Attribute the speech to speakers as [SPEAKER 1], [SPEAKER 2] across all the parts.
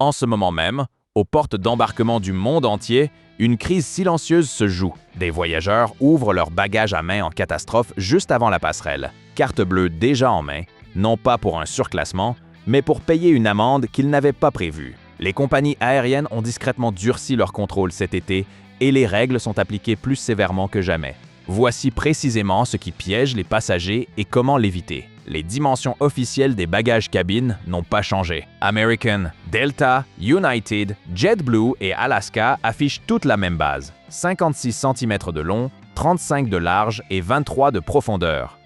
[SPEAKER 1] En ce moment même, aux portes d'embarquement du monde entier, une crise silencieuse se joue. Des voyageurs ouvrent leurs bagages à main en catastrophe juste avant la passerelle. Carte bleue déjà en main, non pas pour un surclassement, mais pour payer une amende qu'ils n'avaient pas prévue. Les compagnies aériennes ont discrètement durci leur contrôle cet été et les règles sont appliquées plus sévèrement que jamais. Voici précisément ce qui piège les passagers et comment l'éviter. Les dimensions officielles des bagages cabine n'ont pas changé. American, Delta, United, JetBlue et Alaska affichent toutes la même base. 56 cm de long, 35 de large et 23 de profondeur.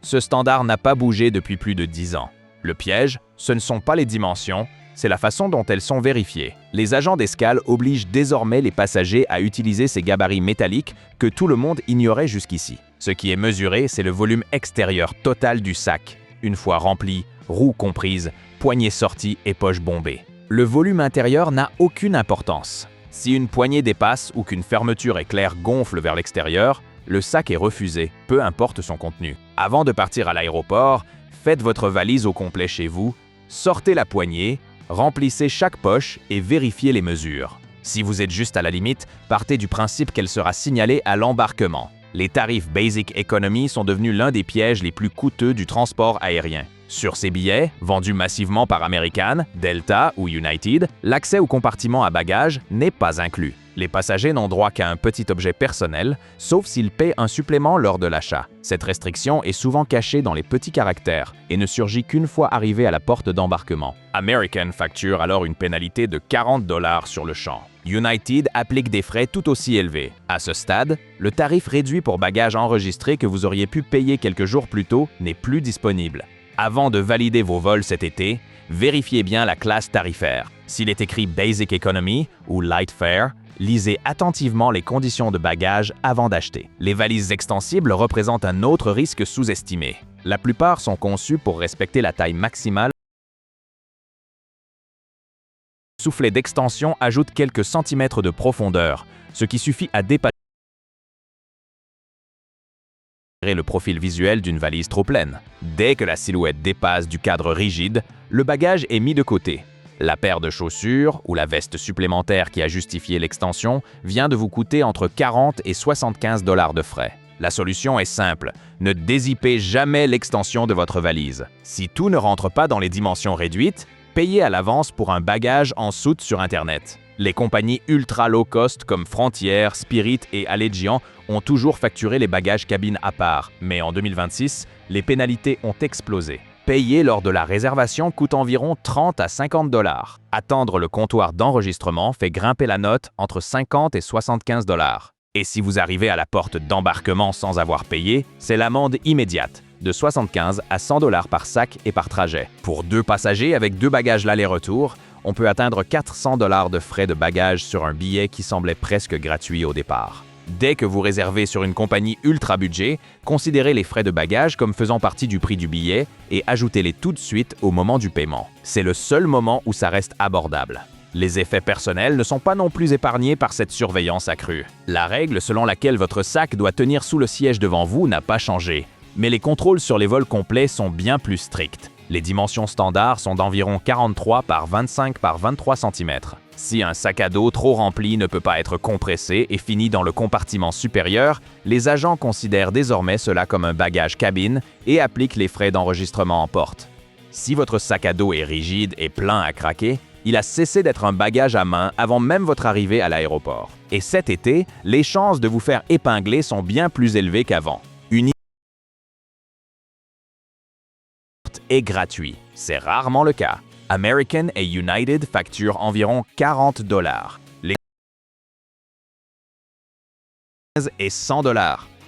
[SPEAKER 1] Ce standard n'a pas bougé depuis plus de 10 ans. Le piège, ce ne sont pas les dimensions, c'est la façon dont elles sont vérifiées. Les agents d'escale obligent désormais les passagers à utiliser ces gabarits métalliques que tout le monde ignorait jusqu'ici. Ce qui est mesuré, c'est le volume extérieur total du sac. Une fois rempli, roues comprises, poignées sorties et poches bombées. Le volume intérieur n'a aucune importance. Si une poignée dépasse ou qu'une fermeture éclair gonfle vers l'extérieur, le sac est refusé, peu importe son contenu. Avant de partir à l'aéroport, faites votre valise au complet chez vous, sortez la poignée, remplissez chaque poche et vérifiez les mesures. Si vous êtes juste à la limite, partez du principe qu'elle sera signalée à l'embarquement. Les tarifs Basic Economy sont devenus l'un des pièges les plus coûteux du transport aérien. Sur ces billets, vendus massivement par American, Delta ou United, l'accès au compartiment à bagages n'est pas inclus. Les passagers n'ont droit qu'à un petit objet personnel, sauf s'ils paient un supplément lors de l'achat. Cette restriction est souvent cachée dans les petits caractères et ne surgit qu'une fois arrivé à la porte d'embarquement. American facture alors une pénalité de 40 $ sur le champ. United applique des frais tout aussi élevés. À ce stade, le tarif réduit pour bagages enregistrés que vous auriez pu payer quelques jours plus tôt n'est plus disponible. Avant de valider vos vols cet été, vérifiez bien la classe tarifaire. S'il est écrit Basic Economy ou Light Fare, lisez attentivement les conditions de bagages avant d'acheter. Les valises extensibles représentent un autre risque sous-estimé. La plupart sont conçues pour respecter la taille maximale. Le soufflet d'extension ajoute quelques centimètres de profondeur, ce qui suffit à dépasser le profil visuel d'une valise trop pleine. Dès que la silhouette dépasse du cadre rigide, le bagage est mis de côté. La paire de chaussures ou la veste supplémentaire qui a justifié l'extension vient de vous coûter entre 40 et 75 $ de frais. La solution est simple, ne dézippez jamais l'extension de votre valise. Si tout ne rentre pas dans les dimensions réduites, payez à l'avance pour un bagage en soute sur Internet. Les compagnies ultra low cost comme Frontier, Spirit et Allegiant ont toujours facturé les bagages cabine à part, mais en 2026, les pénalités ont explosé. Payer lors de la réservation coûte environ 30 à 50 $. Attendre le comptoir d'enregistrement fait grimper la note entre 50 et 75 $. Et si vous arrivez à la porte d'embarquement sans avoir payé, c'est l'amende immédiate, de 75 à 100 $ par sac et par trajet. Pour 2 passagers avec 2 bagages l'aller-retour, on peut atteindre 400 $ de frais de bagages sur un billet qui semblait presque gratuit au départ. Dès que vous réservez sur une compagnie ultra budget, considérez les frais de bagages comme faisant partie du prix du billet et ajoutez-les tout de suite au moment du paiement. C'est le seul moment où ça reste abordable. Les effets personnels ne sont pas non plus épargnés par cette surveillance accrue. La règle selon laquelle votre sac doit tenir sous le siège devant vous n'a pas changé, mais les contrôles sur les vols complets sont bien plus stricts. Les dimensions standards sont d'environ 43 par 25 par 23 cm. Si un sac à dos trop rempli ne peut pas être compressé et finit dans le compartiment supérieur, les agents considèrent désormais cela comme un bagage cabine et appliquent les frais d'enregistrement en porte. Si votre sac à dos est rigide et plein à craquer, il a cessé d'être un bagage à main avant même votre arrivée à l'aéroport. Et cet été, les chances de vous faire épingler sont bien plus élevées qu'avant. Est gratuit. C'est rarement le cas. American et United facturent environ 40 $. Les et 100 $.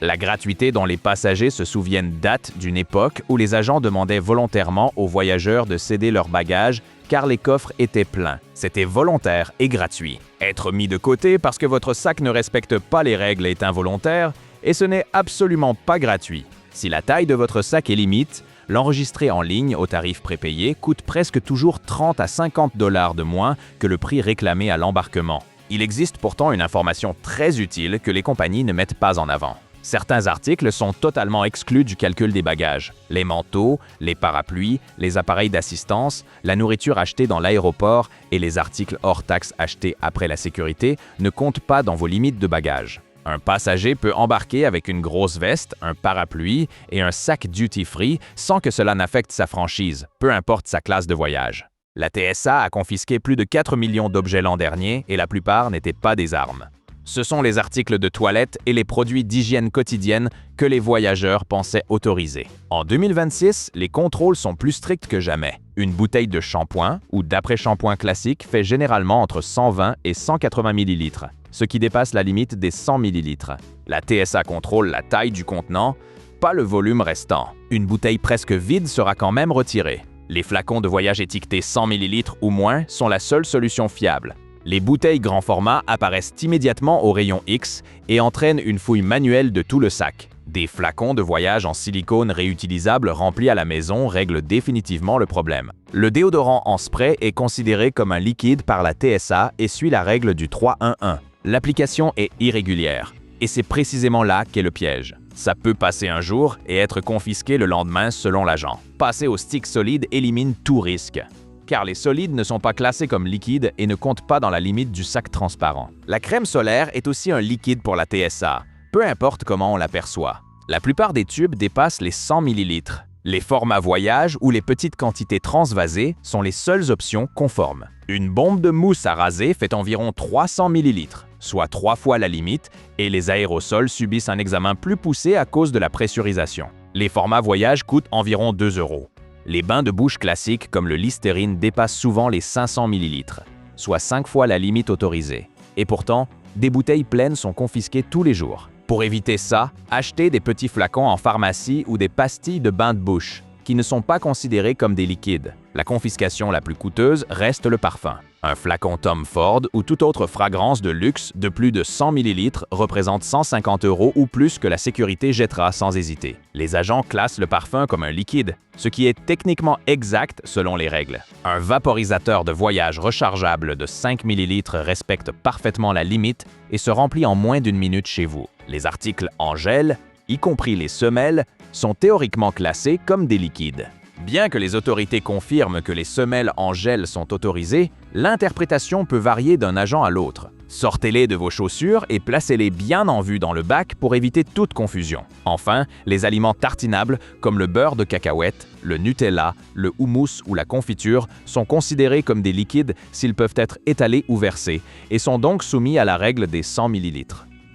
[SPEAKER 1] La gratuité dont les passagers se souviennent date d'une époque où les agents demandaient volontairement aux voyageurs de céder leurs bagages car les coffres étaient pleins. C'était volontaire et gratuit. Être mis de côté parce que votre sac ne respecte pas les règles est involontaire et ce n'est absolument pas gratuit. Si la taille de votre sac est limite, l'enregistrer en ligne au tarif prépayé coûte presque toujours 30 à 50 $ de moins que le prix réclamé à l'embarquement. Il existe pourtant une information très utile que les compagnies ne mettent pas en avant. Certains articles sont totalement exclus du calcul des bagages. Les manteaux, les parapluies, les appareils d'assistance, la nourriture achetée dans l'aéroport et les articles hors taxe achetés après la sécurité ne comptent pas dans vos limites de bagages. Un passager peut embarquer avec une grosse veste, un parapluie et un sac duty-free sans que cela n'affecte sa franchise, peu importe sa classe de voyage. La TSA a confisqué plus de 4 millions d'objets l'an dernier et la plupart n'étaient pas des armes. Ce sont les articles de toilette et les produits d'hygiène quotidienne que les voyageurs pensaient autoriser. En 2026, les contrôles sont plus stricts que jamais. Une bouteille de shampoing ou d'après-shampoing classique fait généralement entre 120 et 180 ml, ce qui dépasse la limite des 100 ml. La TSA contrôle la taille du contenant, pas le volume restant. Une bouteille presque vide sera quand même retirée. Les flacons de voyage étiquetés 100 ml ou moins sont la seule solution fiable. Les bouteilles grand format apparaissent immédiatement au rayon X et entraînent une fouille manuelle de tout le sac. Des flacons de voyage en silicone réutilisables remplis à la maison règlent définitivement le problème. Le déodorant en spray est considéré comme un liquide par la TSA et suit la règle du 3-1-1. L'application est irrégulière. Et c'est précisément là qu'est le piège. Ça peut passer un jour et être confisqué le lendemain selon l'agent. Passer au stick solide élimine tout risque, car les solides ne sont pas classés comme liquides et ne comptent pas dans la limite du sac transparent. La crème solaire est aussi un liquide pour la TSA, peu importe comment on l'aperçoit. La plupart des tubes dépassent les 100 ml. Les formats voyage ou les petites quantités transvasées sont les seules options conformes. Une bombe de mousse à raser fait environ 300 ml, soit 3 fois la limite, et les aérosols subissent un examen plus poussé à cause de la pressurisation. Les formats voyage coûtent environ 2 €. Les bains de bouche classiques comme le Listerine dépassent souvent les 500 ml, soit 5 fois la limite autorisée. Et pourtant, des bouteilles pleines sont confisquées tous les jours. Pour éviter ça, achetez des petits flacons en pharmacie ou des pastilles de bain de bouche, qui ne sont pas considérés comme des liquides. La confiscation la plus coûteuse reste le parfum. Un flacon Tom Ford ou toute autre fragrance de luxe de plus de 100 ml représente 150 € ou plus que la sécurité jettera sans hésiter. Les agents classent le parfum comme un liquide, ce qui est techniquement exact selon les règles. Un vaporisateur de voyage rechargeable de 5 ml respecte parfaitement la limite et se remplit en moins d'une minute chez vous. Les articles en gel, y compris les semelles, sont théoriquement classés comme des liquides. Bien que les autorités confirment que les semelles en gel sont autorisées, l'interprétation peut varier d'un agent à l'autre. Sortez-les de vos chaussures et placez-les bien en vue dans le bac pour éviter toute confusion. Enfin, les aliments tartinables comme le beurre de cacahuète, le Nutella, le houmous ou la confiture sont considérés comme des liquides s'ils peuvent être étalés ou versés et sont donc soumis à la règle des 100 ml.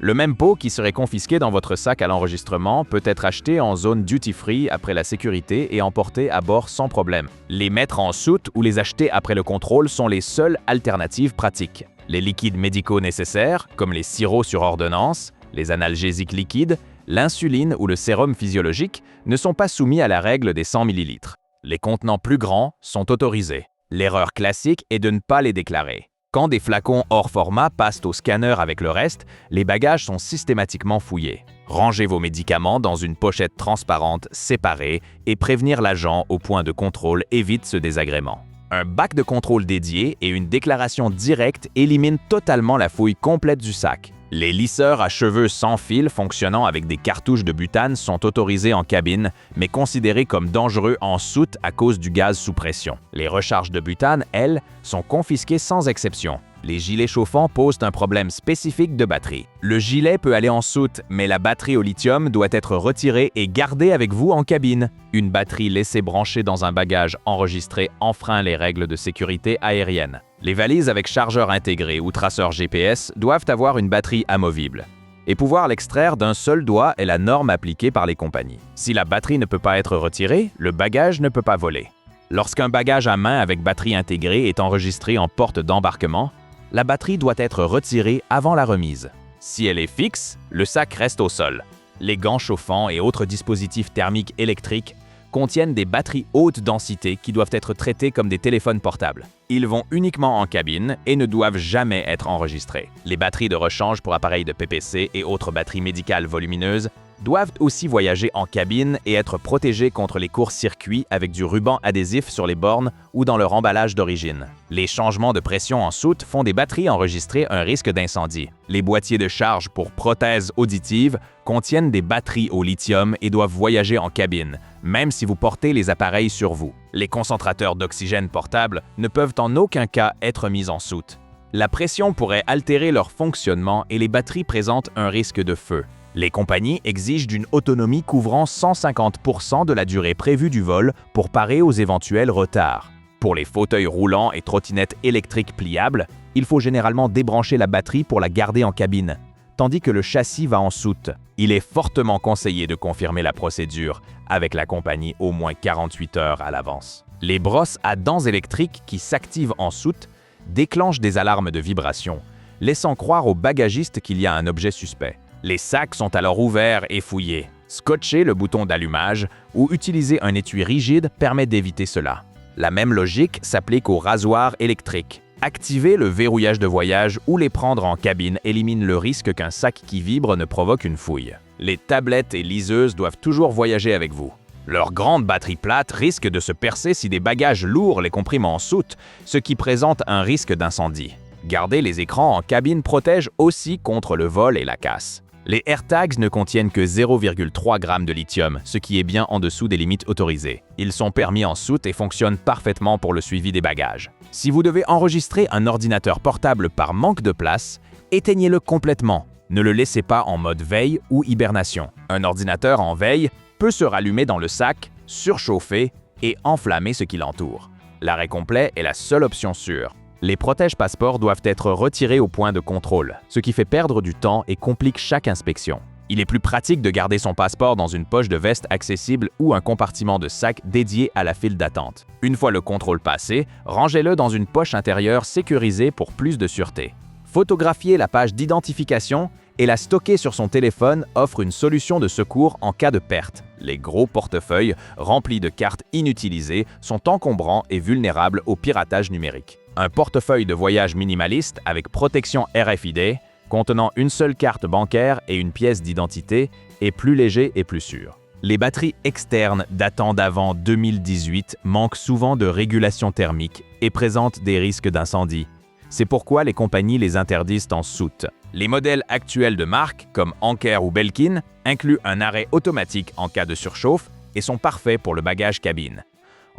[SPEAKER 1] Le même pot qui serait confisqué dans votre sac à l'enregistrement peut être acheté en zone duty-free après la sécurité et emporté à bord sans problème. Les mettre en soute ou les acheter après le contrôle sont les seules alternatives pratiques. Les liquides médicaux nécessaires, comme les sirops sur ordonnance, les analgésiques liquides, l'insuline ou le sérum physiologique, ne sont pas soumis à la règle des 100 ml. Les contenants plus grands sont autorisés. L'erreur classique est de ne pas les déclarer. Quand des flacons hors format passent au scanner avec le reste, les bagages sont systématiquement fouillés. Rangez vos médicaments dans une pochette transparente séparée et prévenir l'agent au point de contrôle évite ce désagrément. Un bac de contrôle dédié et une déclaration directe éliminent totalement la fouille complète du sac. Les lisseurs à cheveux sans fil fonctionnant avec des cartouches de butane sont autorisés en cabine, mais considérés comme dangereux en soute à cause du gaz sous pression. Les recharges de butane, elles, sont confisquées sans exception. Les gilets chauffants posent un problème spécifique de batterie. Le gilet peut aller en soute, mais la batterie au lithium doit être retirée et gardée avec vous en cabine. Une batterie laissée branchée dans un bagage enregistré enfreint les règles de sécurité aérienne. Les valises avec chargeur intégré ou traceur GPS doivent avoir une batterie amovible. Et pouvoir l'extraire d'un seul doigt est la norme appliquée par les compagnies. Si la batterie ne peut pas être retirée, le bagage ne peut pas voler. Lorsqu'un bagage à main avec batterie intégrée est enregistré en porte d'embarquement, la batterie doit être retirée avant la remise. Si elle est fixe, le sac reste au sol. Les gants chauffants et autres dispositifs thermiques électriques contiennent des batteries haute densité qui doivent être traités comme des téléphones portables. Ils vont uniquement en cabine et ne doivent jamais être enregistrés. Les batteries de rechange pour appareils de PPC et autres batteries médicales volumineuses doivent aussi voyager en cabine et être protégés contre les courts-circuits avec du ruban adhésif sur les bornes ou dans leur emballage d'origine. Les changements de pression en soute font des batteries enregistrer un risque d'incendie. Les boîtiers de charge pour prothèses auditives contiennent des batteries au lithium et doivent voyager en cabine, même si vous portez les appareils sur vous. Les concentrateurs d'oxygène portables ne peuvent en aucun cas être mis en soute. La pression pourrait altérer leur fonctionnement et les batteries présentent un risque de feu. Les compagnies exigent d'une autonomie couvrant 150% de la durée prévue du vol pour parer aux éventuels retards. Pour les fauteuils roulants et trottinettes électriques pliables, il faut généralement débrancher la batterie pour la garder en cabine, tandis que le châssis va en soute. Il est fortement conseillé de confirmer la procédure avec la compagnie au moins 48 heures à l'avance. Les brosses à dents électriques qui s'activent en soute déclenchent des alarmes de vibration, laissant croire aux bagagistes qu'il y a un objet suspect. Les sacs sont alors ouverts et fouillés. Scotcher le bouton d'allumage ou utiliser un étui rigide permet d'éviter cela. La même logique s'applique aux rasoirs électriques. Activer le verrouillage de voyage ou les prendre en cabine élimine le risque qu'un sac qui vibre ne provoque une fouille. Les tablettes et liseuses doivent toujours voyager avec vous. Leur grande batterie plate risque de se percer si des bagages lourds les compriment en soute, ce qui présente un risque d'incendie. Garder les écrans en cabine protège aussi contre le vol et la casse. Les AirTags ne contiennent que 0,3 g de lithium, ce qui est bien en dessous des limites autorisées. Ils sont permis en soute et fonctionnent parfaitement pour le suivi des bagages. Si vous devez enregistrer un ordinateur portable par manque de place, éteignez-le complètement. Ne le laissez pas en mode veille ou hibernation. Un ordinateur en veille peut se rallumer dans le sac, surchauffer et enflammer ce qui l'entoure. L'arrêt complet est la seule option sûre. Les protèges-passeports doivent être retirés au point de contrôle, ce qui fait perdre du temps et complique chaque inspection. Il est plus pratique de garder son passeport dans une poche de veste accessible ou un compartiment de sac dédié à la file d'attente. Une fois le contrôle passé, rangez-le dans une poche intérieure sécurisée pour plus de sûreté. Photographier la page d'identification et la stocker sur son téléphone offre une solution de secours en cas de perte. Les gros portefeuilles remplis de cartes inutilisées sont encombrants et vulnérables au piratage numérique. Un portefeuille de voyage minimaliste avec protection RFID, contenant une seule carte bancaire et une pièce d'identité, est plus léger et plus sûr. Les batteries externes datant d'avant 2018 manquent souvent de régulation thermique et présentent des risques d'incendie. C'est pourquoi les compagnies les interdisent en soute. Les modèles actuels de marque, comme Anker ou Belkin, incluent un arrêt automatique en cas de surchauffe et sont parfaits pour le bagage cabine.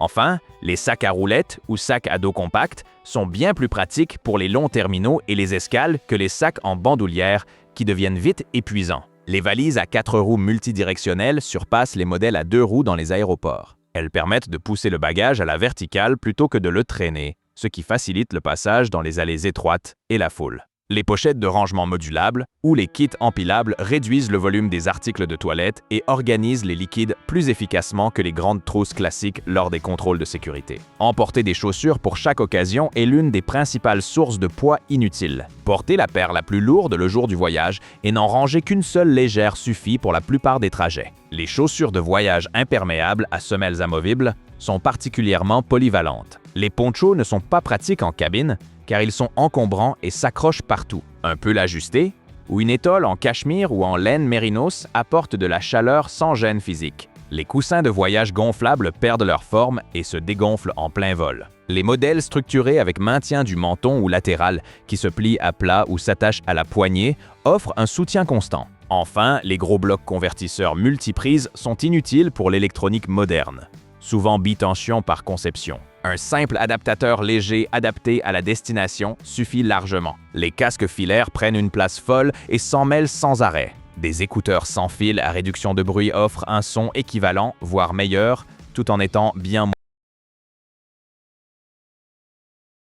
[SPEAKER 1] Enfin, les sacs à roulettes ou sacs à dos compact sont bien plus pratiques pour les longs terminaux et les escales que les sacs en bandoulière qui deviennent vite épuisants. Les valises à 4 roues multidirectionnelles surpassent les modèles à 2 roues dans les aéroports. Elles permettent de pousser le bagage à la verticale plutôt que de le traîner, ce qui facilite le passage dans les allées étroites et la foule. Les pochettes de rangement modulables ou les kits empilables réduisent le volume des articles de toilette et organisent les liquides plus efficacement que les grandes trousses classiques lors des contrôles de sécurité. Emporter des chaussures pour chaque occasion est l'une des principales sources de poids inutiles. Portez la paire la plus lourde le jour du voyage et n'en rangez qu'une seule légère suffit pour la plupart des trajets. Les chaussures de voyage imperméables à semelles amovibles sont particulièrement polyvalentes. Les ponchos ne sont pas pratiques en cabine, car ils sont encombrants et s'accrochent partout. Un peu l'ajuster, ou une étole en cachemire ou en laine mérinos apporte de la chaleur sans gêne physique. Les coussins de voyage gonflables perdent leur forme et se dégonflent en plein vol. Les modèles structurés avec maintien du menton ou latéral, qui se plient à plat ou s'attachent à la poignée, offrent un soutien constant. Enfin, les gros blocs convertisseurs multiprises sont inutiles pour l'électronique moderne, souvent bitension par conception. Un simple adaptateur léger adapté à la destination suffit largement. Les casques filaires prennent une place folle et s'en mêlent sans arrêt. Des écouteurs sans fil à réduction de bruit offrent un son équivalent, voire meilleur, tout en étant bien moins.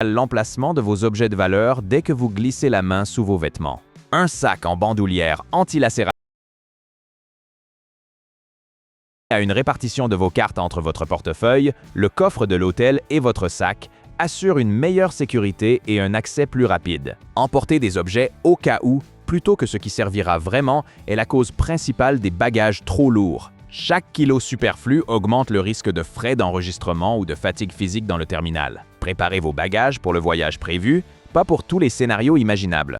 [SPEAKER 1] L'emplacement de vos objets de valeur dès que vous glissez la main sous vos vêtements. Un sac en bandoulière anti-lacération à une répartition de vos cartes entre votre portefeuille, le coffre de l'hôtel et votre sac assure une meilleure sécurité et un accès plus rapide. Emporter des objets au cas où, plutôt que ce qui servira vraiment, est la cause principale des bagages trop lourds. Chaque kilo superflu augmente le risque de frais d'enregistrement ou de fatigue physique dans le terminal. Préparez vos bagages pour le voyage prévu, pas pour tous les scénarios imaginables.